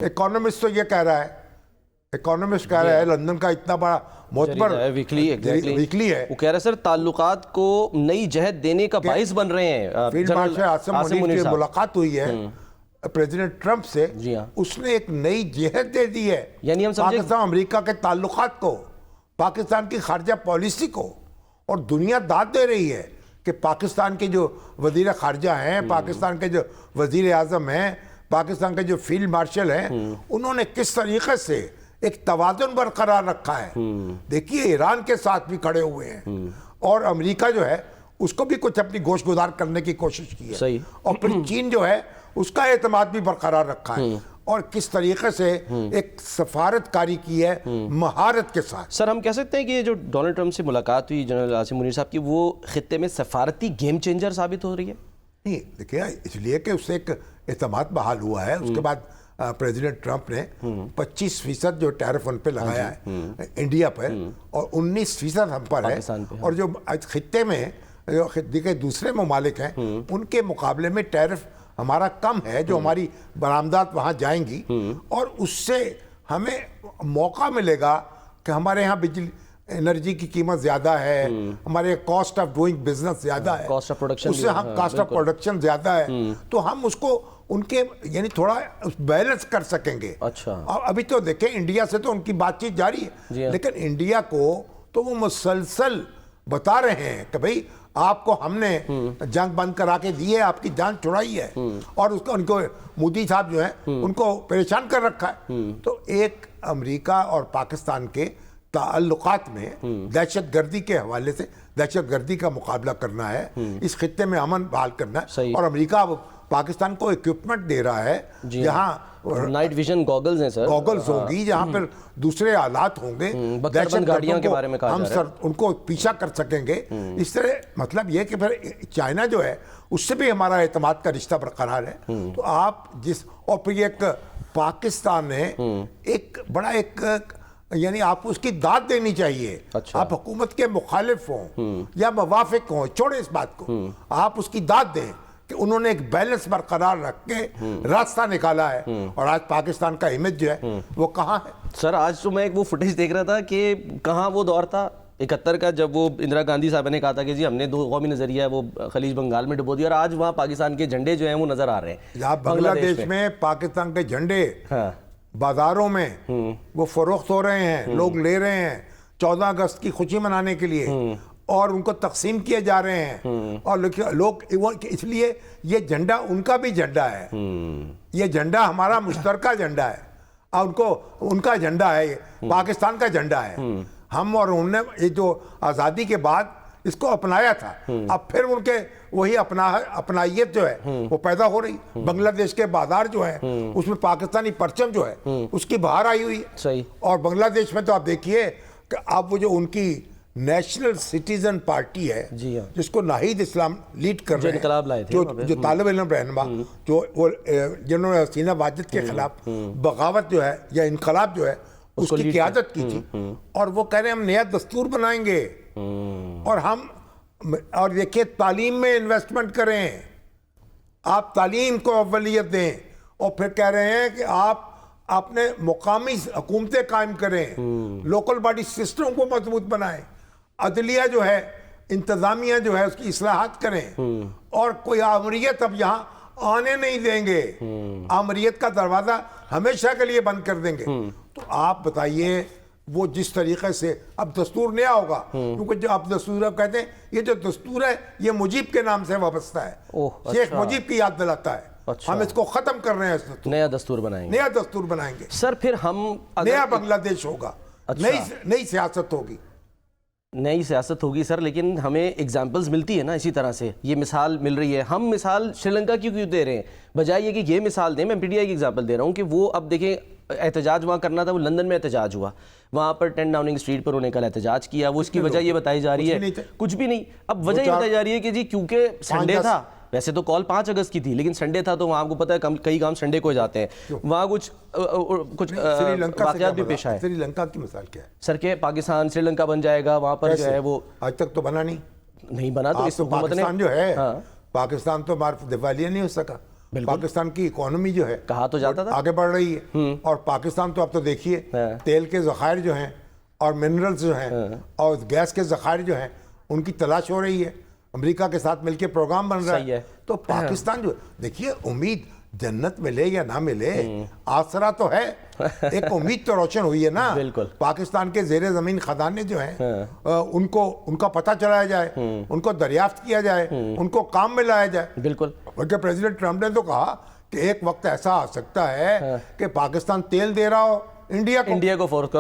Economist तो ये कह रहा है, इकोनॉमिस्ट कह रहा है लंदन का इतना बड़ा मोतबर वीकली है, वो कह रहा है सर ताल्लुकात को नई जहत देने का बाइस बन रहे हैं। फील्ड मार्शल आसिम मुनीर की मुलाकात हुई है प्रेसिडेंट ट्रंप से, उसने एक नई जहत दे दी है यानी हम पाकिस्तान अमेरिका के ताल्लुकात को, पाकिस्तान की खारजा पॉलिसी को। और दुनिया दाद दे रही है कि पाकिस्तान के जो वजीर खारजा हैं, पाकिस्तान के जो वजीर आजम हैं, पाकिस्तान के जो फील्ड मार्शल हैं, उन्होंने किस तरीके से एक तवाज़ुन बरकरार रखा है। देखिए ईरान के साथ भी खड़े हुए हैं और अमेरिका जो है उसको भी कुछ अपनी गोशगुजार करने की कोशिश की है। सही। और फिर चीन जो है उसका एतमाद भी बरकरार रखा है और किस तरीके से एक सफारतकारी की है महारत के साथ। सर हम कह सकते हैं कि ये जो डोनाल्ड ट्रंप से मुलाकात हुई जनरल आसिम मुनीर साहब की, वो खित्ते में सफारती गेम चेंजर साबित हो रही है? नहीं, देखिए इसलिए कि उससे एक एतमाद बहाल हुआ है। उसके बाद प्रेसिडेंट ट्रंप ने 25% जो टैरिफ उन पे लगाया है इंडिया पर और 19% हम पर है। और जो खित्ते में जो खित्ते के दूसरे ममालिक हैं उनके मुकाबले में टैरिफ हमारा कम है, जो हमारी बरामदात वहाँ जाएंगी और उससे हमें मौका मिलेगा कि हमारे यहाँ बिजली एनर्जी की कीमत ज़्यादा है, हमारे कॉस्ट ऑफ डूइंग बिजनेस ज़्यादा है, कॉस्ट ऑफ प्रोडक्शन उससे हम कॉस्ट ऑफ प्रोडक्शन ज़्यादा है, तो हम उसको उनके यानी थोड़ा बैलेंस कर सकेंगे। अच्छा। और अभी तो देखें इंडिया से तो उनकी बातचीत जारी है, लेकिन इंडिया को तो वो मुसलसल बता रहे हैं कि भाई आपको हमने जंग बंद करा के दी है, आपकी जान छुड़ाई है और उसको उनको मोदी साहब जो है उनको परेशान कर रखा है। तो एक अमेरिका और पाकिस्तान के ताल्लुकात में दहशतगर्दी के हवाले से दहशतगर्दी का मुकाबला करना है, इस खित्ते में अमन बहाल करना है। और अमेरिका पाकिस्तान को इक्विपमेंट दे रहा है जहाँ नाइट विजन गॉगल्स हैं सर, गॉगल्स होगी जहाँ पर दूसरे हालात होंगे, गाड़ियों के बारे में कहा हम सर उनको पीछा कर सकेंगे। इस तरह मतलब ये कि फिर चाइना जो है उससे भी हमारा एतमाद का रिश्ता बरकरार है। तो आप जिस और फिर एक पाकिस्तान ने एक बड़ा एक यानी आप उसकी दाद देनी चाहिए। अच्छा। आप हुकूमत के मुखालिफ हों या मुवाफिक हों, छोड़े इस बात को, आप उसकी दाद दें कि उन्होंने एक बैलेंस बरकरार रख के रास्ता निकाला है। और आज पाकिस्तान का इमेज जो है वो कहाँ है सर? आज तो मैं एक वो फुटेज देख रहा था कि कहाँ वो दौर था 71 का, जब वो इंदिरा गांधी साहब ने कहा था कि जी हमने दो कौमी नजरिया है वो खलीज बंगाल में डुबो दिया, और आज वहाँ पाकिस्तान के झंडे जो हैं वो नजर आ रहे हैं। बांग्लादेश में पाकिस्तान के झंडे बाजारों में वो फरोख्त हो रहे हैं, लोग ले रहे हैं 14 अगस्त की खुशी मनाने के लिए और उनको तकसीम किए जा रहे हैं। और लोग इसलिए ये झंडा उनका भी झंडा है, ये झंडा हमारा मुश्तरका झंडा है और उनको उनका झंडा है, पाकिस्तान का झंडा है। हम और उन्होंने ये जो आज़ादी के बाद इसको अपनाया था, अब फिर उनके वही अपनाइयत जो है वो पैदा हो रही। बांग्लादेश के बाजार जो है उसमें पाकिस्तानी परचम जो है उसकी बाहर आई हुई है। सही। और बांग्लादेश में तो आप देखिए कि अब वो जो उनकी नेशनल सिटीजन पार्टी है जिसको नाहिद इस्लाम लीड कर रहे हैं, जो तालिब इल्म रहनुमा जो जिन्होंने हसीना वाजिद के खिलाफ बगावत जो है या इनकलाब जो है उसकी क़यादत की थी, और वो कह रहे हैं हम नया दस्तूर बनाएंगे और देखिए तालीम में इन्वेस्टमेंट करें, आप तालीम को अव्वलियत दें, और फिर कह रहे हैं कि आप अपने मुकामी हुकूमतें कायम करें, लोकल बॉडी सिस्टम को मजबूत बनाएं, अदलिया जो है इंतजामिया जो है उसकी इस्लाहात करें, और कोई आमरीत अब यहाँ आने नहीं देंगे, आमरीत का दरवाज़ा हमेशा के लिए बंद कर देंगे। तो आप बताइए वो जिस तरीके से अब दस्तूर नया होगा, क्योंकि जो आप दस्तूर कहते हैं, ये जो दस्तूर है ये मुजीब के नाम से वाबस्ता है, शेख मुजीब की याद दिलाता है। अच्छा। हम इसको खत्म कर रहे हैं, नया दस्तूर बनाएंगे सर, फिर हम नया बांग्लादेश होगा। अच्छा। नई सियासत होगी, नई सियासत होगी सर, लेकिन हमें एग्जाम्पल्स मिलती है ना इसी तरह से, ये मिसाल मिल रही है। हम मिसाल श्रीलंका की क्यों दे रहे हैं, बजाय ये कि ये मिसाल दें। मैं पीटीआई की एग्जाम्पल दे रहा हूँ कि वो अब देखें एहतजाज वहाँ करना था, वो लंदन में एहतजाज हुआ, वहाँ पर 10 डाउनिंग स्ट्रीट पर उन्होंने कल एहतजाज किया, वो उसकी वजह ये बताई जा रही है कुछ भी नहीं। अब वजह ये बताई जा रही है कि जी क्योंकि संडे था, वैसे तो कॉल 5 अगस्त की थी लेकिन संडे था, तो वहाँ आपको पता है कई काम संडे को जाते हैं, वहाँ कुछ वाक़यात भी पेश आए। श्रीलंका की मिसाल क्या है सर के पाकिस्तान श्रीलंका बन जाएगा, वहाँ पर जो है वो आज तक तो बना नहीं बना, तो इस हुकूमत ने पाकिस्तान जो है पाकिस्तान तो दिवालिया नहीं हो सका। पाकिस्तान की इकोनॉमी जो है कहा तो जाता था आगे बढ़ रही है। और पाकिस्तान तो अब तो देखिए तेल के ज़खायर जो हैं और मिनरल्स जो हैं और गैस के ज़खायर जो हैं उनकी तलाश हो रही है। अमेरिका के साथ मिलकर प्रोग्राम बन रहा है। तो पाकिस्तान जो देखिए, उम्मीद जन्नत मिले या ना मिले, आसरा तो है, एक उम्मीद तो रोशन हुई है ना। बिल्कुल। पाकिस्तान के ज़ेरे ज़मीन खदाने जो हैं उनको उनका पता चलाया जाए, उनको दरियाफ्त किया जाए, उनको काम में लाया जाए। बिल्कुल। बल्कि प्रेसिडेंट ट्रंप ने तो कहा कि एक वक्त ऐसा आ सकता है कि पाकिस्तान तेल दे रहा हो इंडिया को फोर्स